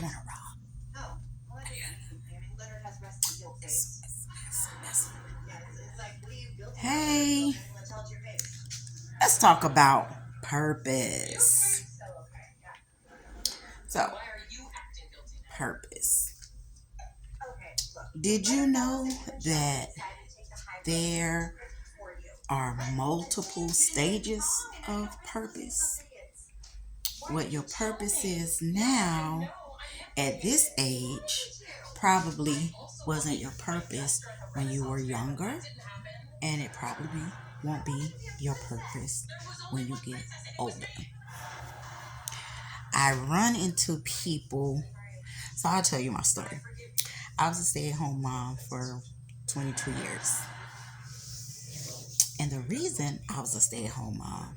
want to rob. Hey, let's talk about purpose. So, purpose. Did you know that there are multiple stages of purpose? What your purpose is now at this age probably wasn't your purpose when you were younger, and it probably won't be your purpose when you get older. I run into people, so I'll tell you my story. I was a stay at home mom for 22 years. And the reason I was a stay at home mom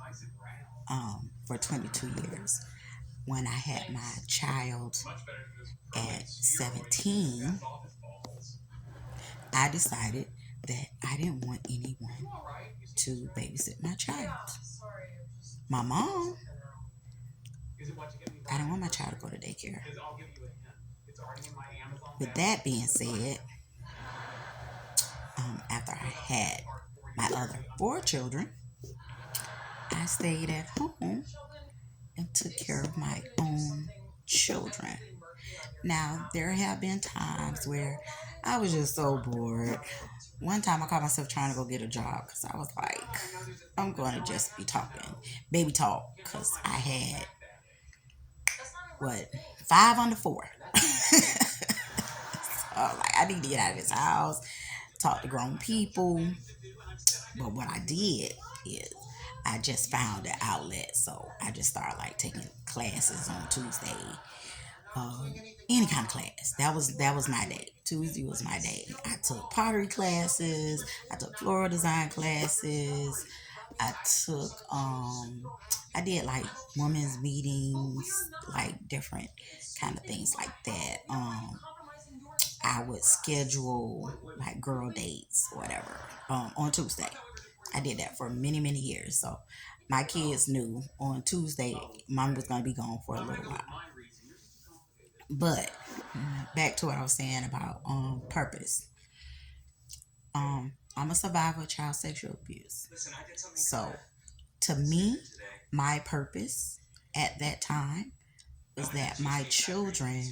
for 22 years, when I had my child at 17, I decided that I didn't want anyone to babysit my child. My mom, I didn't want my child to go to daycare. With that being said, after I had my other four children, I stayed at home and took care of my own children. Now, there have been times where I was just so bored. One time I caught myself trying to go get a job because I was like, I'm going to just be talking baby talk because I had, what, five under four. So, like, I need to get out of this house, talk to grown people. But what I did is I just found an outlet. So I just started like taking classes on Tuesday, um, any kind of class. That was my day. Tuesday was my day. I took pottery classes. I took floral design classes. I took I did like women's meetings, like different kind of things like that. I would schedule like girl dates or whatever on Tuesday. I did that for many, many years. So my kids knew on Tuesday mom was going to be gone for a little while. But back to what I was saying about purpose. I'm a survivor of child sexual abuse. So to me, my purpose at that time was that my children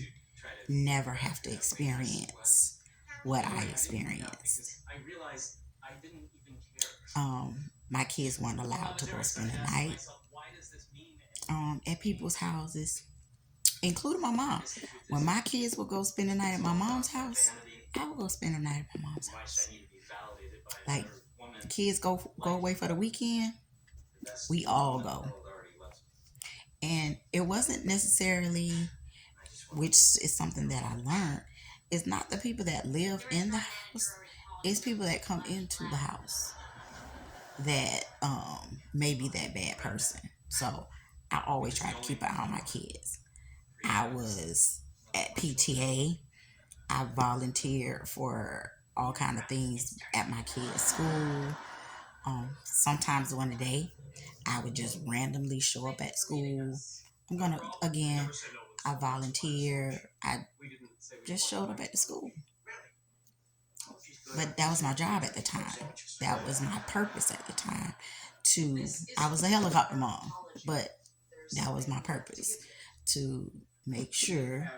never have to experience what I experienced. My kids weren't allowed to go spend the night at people's houses, including my mom. When my kids would go spend the night at my mom's house, I would go spend the night at my mom's house. Like kids go away for the weekend, we all go. And it wasn't necessarily, which is something that I learned, it's not the people that live in the house, it's people that come into the house that may be that bad person. So I always try to keep an eye on my kids. I was at PTA. I volunteered for all kind of things at my kids' school. Sometimes during the day, I would just randomly show up at school. I'm gonna again. I volunteered. I just showed up at the school, but that was my job at the time. That was my purpose at the time. To I was a helicopter mom, but that was my purpose to make sure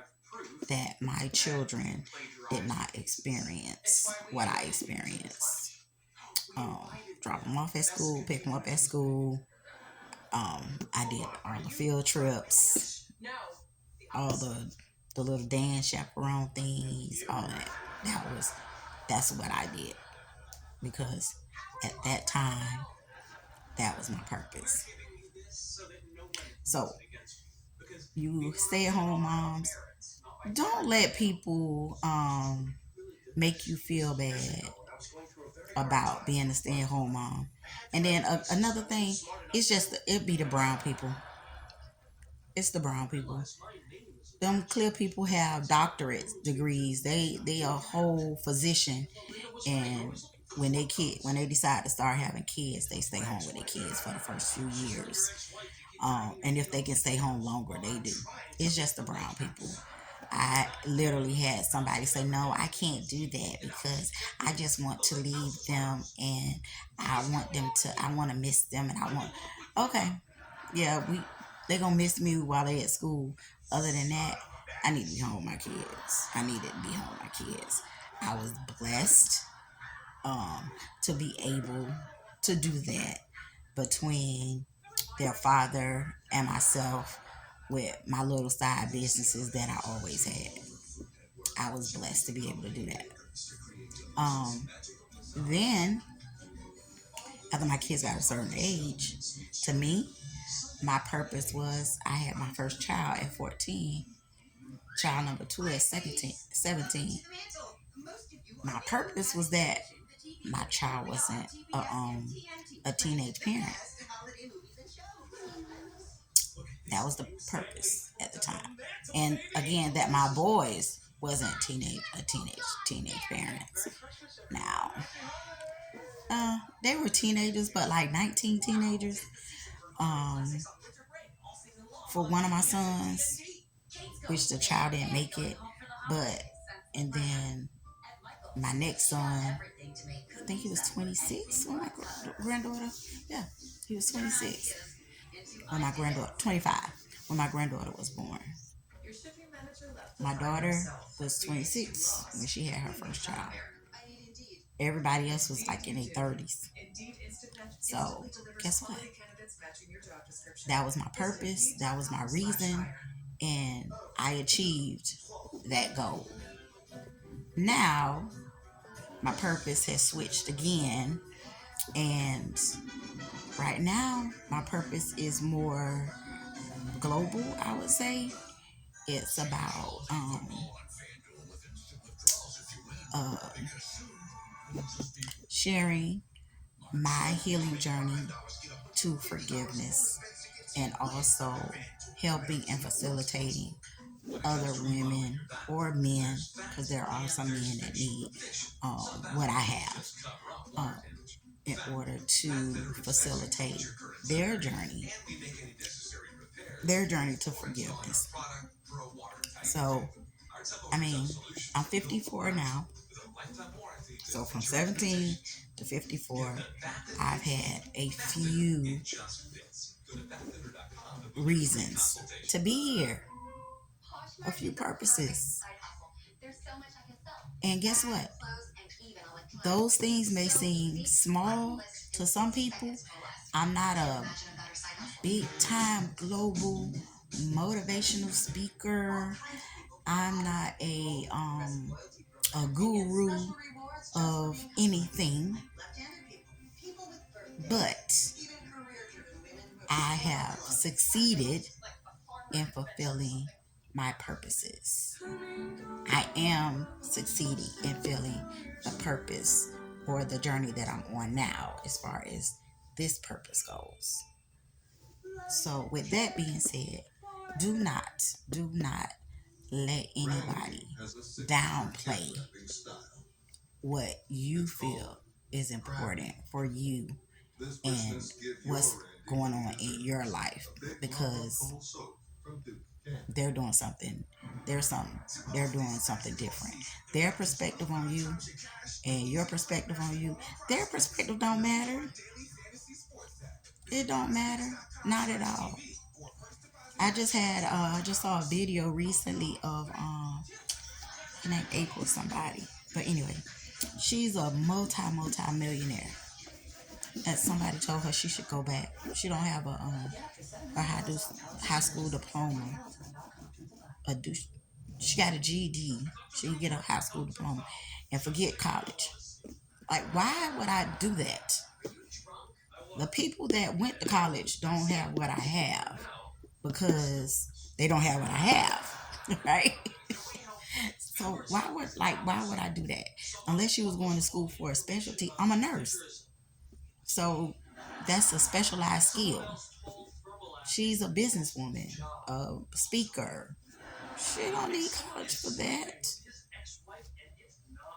that my children did not experience what I experienced. Drop them off at school, pick them up at school. I did all the field trips, all the little dance chaperone things, all that. That's what I did because at that time that was my purpose. So you stay at home moms, don't let people make you feel bad about being a stay at home mom. And then another thing, it's just it be the brown people. It's the brown people. Them clear people have doctorate degrees. They a whole physician, and when they decide to start having kids, they stay home with their kids for the first few years. And if they can stay home longer, they do. It's just the brown people. I literally had somebody say, no, I can't do that because I just want to leave them and I want to miss them and I want, okay, yeah, they're going to miss me while they're at school. Other than that, I need to be home with my kids. I needed to be home with my kids. I was blessed to be able to do that between their father and myself with my little side businesses that I always had. I was blessed to be able to do that. Um, then, after my kids got a certain age, to me, my purpose was I had my first child at 14, child number two at 17. My purpose was that my child wasn't a teenage parent. That was the purpose at the time. And again, that my boys wasn't teenage parents. Now, they were teenagers, but like 19 teenagers. Um, for one of my sons, which the child didn't make it, but and then my next son, I think he was 26 when my granddaughter, yeah, he was 26 when my granddaughter, 25 when my granddaughter was born. My daughter was 26 when she had her first child. Everybody else was like in their 30s. So, guess what? That was my purpose. That was my reason. And I achieved that goal. Now, my purpose has switched again. And right now, my purpose is more global, I would say. It's about uh, sharing my healing journey to forgiveness and also helping and facilitating other women or men, because there are some men that need what I have um, in order to facilitate their journey to forgiveness. So, I mean, I'm 54 now. So from 17 to 54, I've had a few reasons to be here, a few purposes. And guess what? Those things may seem small to some people. I'm not a big time global motivational speaker. I'm not a guru of anything, but I have succeeded in fulfilling my purposes. I am succeeding in filling the purpose or the journey that I'm on now as far as this purpose goes. So with that being said, do not let anybody downplay what you feel is important for you and what's going on in your life, because they're doing something they're doing something different. Their perspective on you and your perspective on you, their perspective don't matter. It don't matter, not at all. I just saw a video recently of her name April somebody, but anyway, she's a multi millionaire. And somebody told her she should go back. She don't have a high school diploma. She got a GED. She can get a high school diploma and forget college. Like, why would I do that? The people that went to college don't have what I have because they don't have what I have, right? So why would I do that? Unless she was going to school for a specialty. I'm a nurse, so that's a specialized skill. She's a businesswoman, a speaker. She don't need college for that.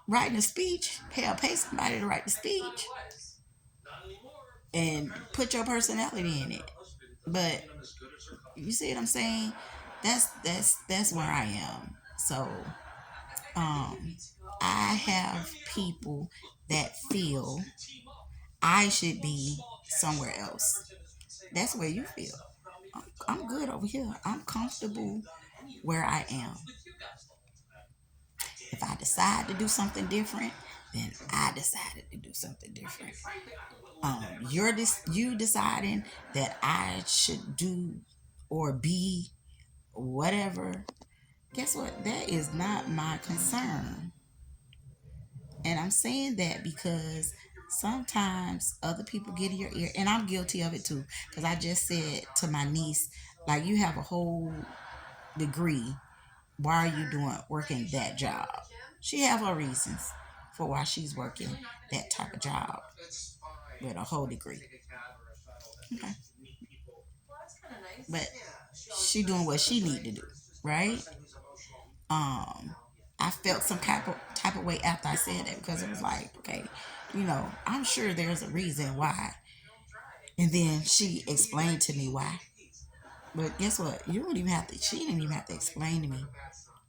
Writing a speech, hell, pay somebody to write the speech and put your personality in it. But you see what I'm saying? That's where I am. So, I have people that feel I should be somewhere else. That's where you feel. I'm good over here. I'm comfortable where I am. If I decide to do something different, then I decided to do something different. You deciding that I should do or be whatever. Guess what? That is not my concern. And I'm saying that because sometimes other people get in your ear, and I'm guilty of it too. Because I just said to my niece, like, you have a whole degree. Why are you working that job? She have her reasons for why she's working that type of job with a whole degree. Okay. But she doing what she need to do, right? I felt some type of way after I said that because it was like, okay, I'm sure there's a reason why. And then she explained to me why. But guess what? You don't even have to. She didn't even have to explain to me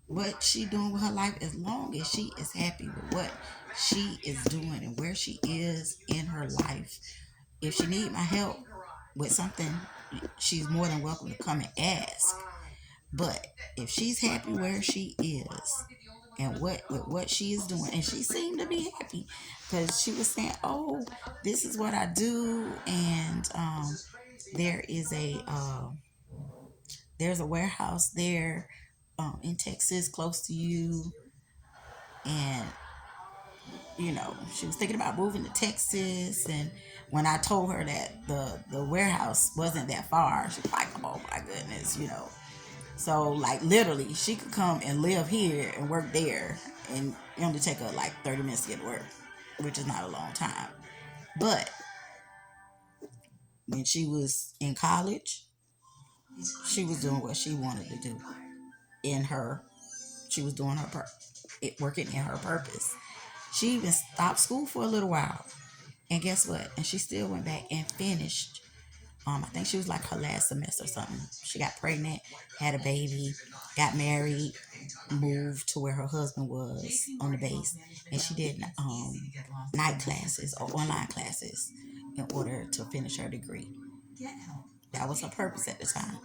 what she doing with her life as long as she is happy with what she is doing and where she is in her life. If she need my help with something, she's more than welcome to come and ask. But if she's happy where she is and what she is doing, and she seemed to be happy because she was saying, "Oh, this is what I do," and there is there's a warehouse there in Texas close to you, and she was thinking about moving to Texas. And when I told her that the warehouse wasn't that far, she was like, "Oh my goodness." So, like, literally, she could come and live here and work there, and it only take her like 30 minutes to get to work, which is not a long time. But when she was in college, she was doing what she wanted to do in her. She was doing working in her purpose. She even stopped school for a little while, and guess what? And she still went back and finished. I think she was like her last semester or something. She got pregnant, had a baby, got married, moved to where her husband was on the base, and she did night classes or online classes in order to finish her degree. That was her purpose at the time.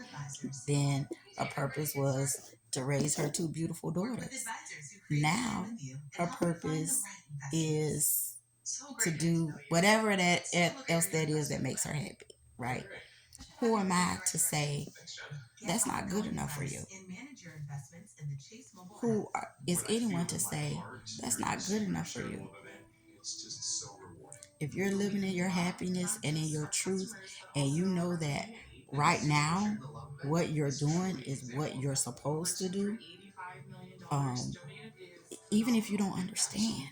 Then her purpose was to raise her two beautiful daughters. Now her purpose is to do whatever else that is that makes her happy, right? Who am I to say that's not good enough for you? Is anyone to say that's not good enough for you? If you're living in your happiness and in your truth, and you know that right now what you're doing is what you're supposed to do, even if you don't understand,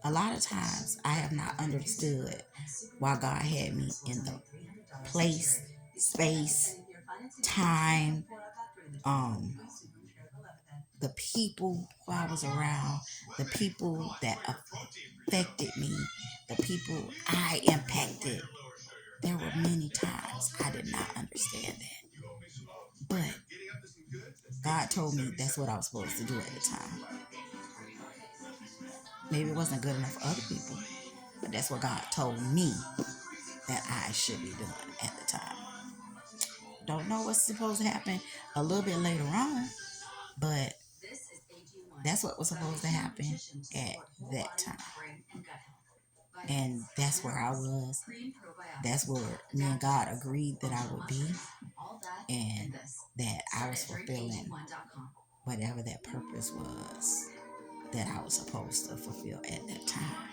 a lot of times I have not understood why God had me in the place, space, time, the people who I was around, the people that affected me, the people I impacted. There were many times I did not understand that. But God told me that's what I was supposed to do at the time. Maybe it wasn't good enough for other people, but that's what God told me that I should be doing at the time. Don't know what's supposed to happen a little bit later on, but that's what was supposed to happen at that time. And that's where I was. That's where me and God agreed that I would be, and that I was fulfilling whatever that purpose was that I was supposed to fulfill at that time.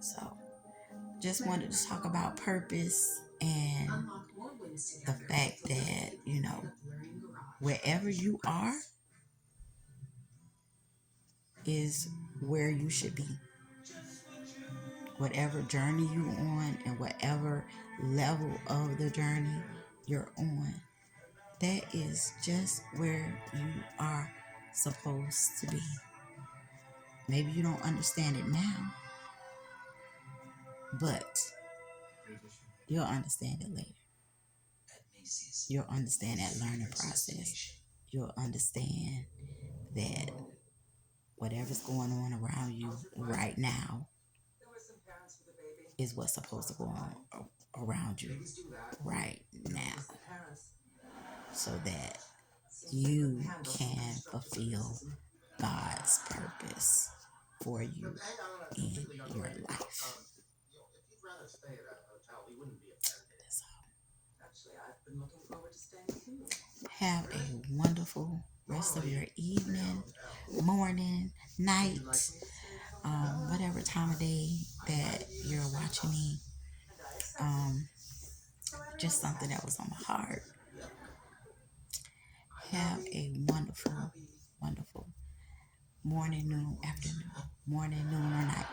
So, just wanted to talk about purpose and the fact that, wherever you are is where you should be. Whatever journey you're on and whatever level of the journey you're on, that is just where you are supposed to be. Maybe you don't understand it now, but you'll understand it later. You'll understand that learning process. you'll understand that whatever's going on around you right now is what's supposed to go on around you right now, so that you can fulfill God's purpose for you in your life. That's all. Have a wonderful rest of your evening, morning, night, whatever time of day that you're watching me. Just something that was on my heart. Have a wonderful, wonderful morning, noon, afternoon, morning, noon, or night.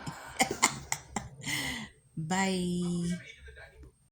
Bye.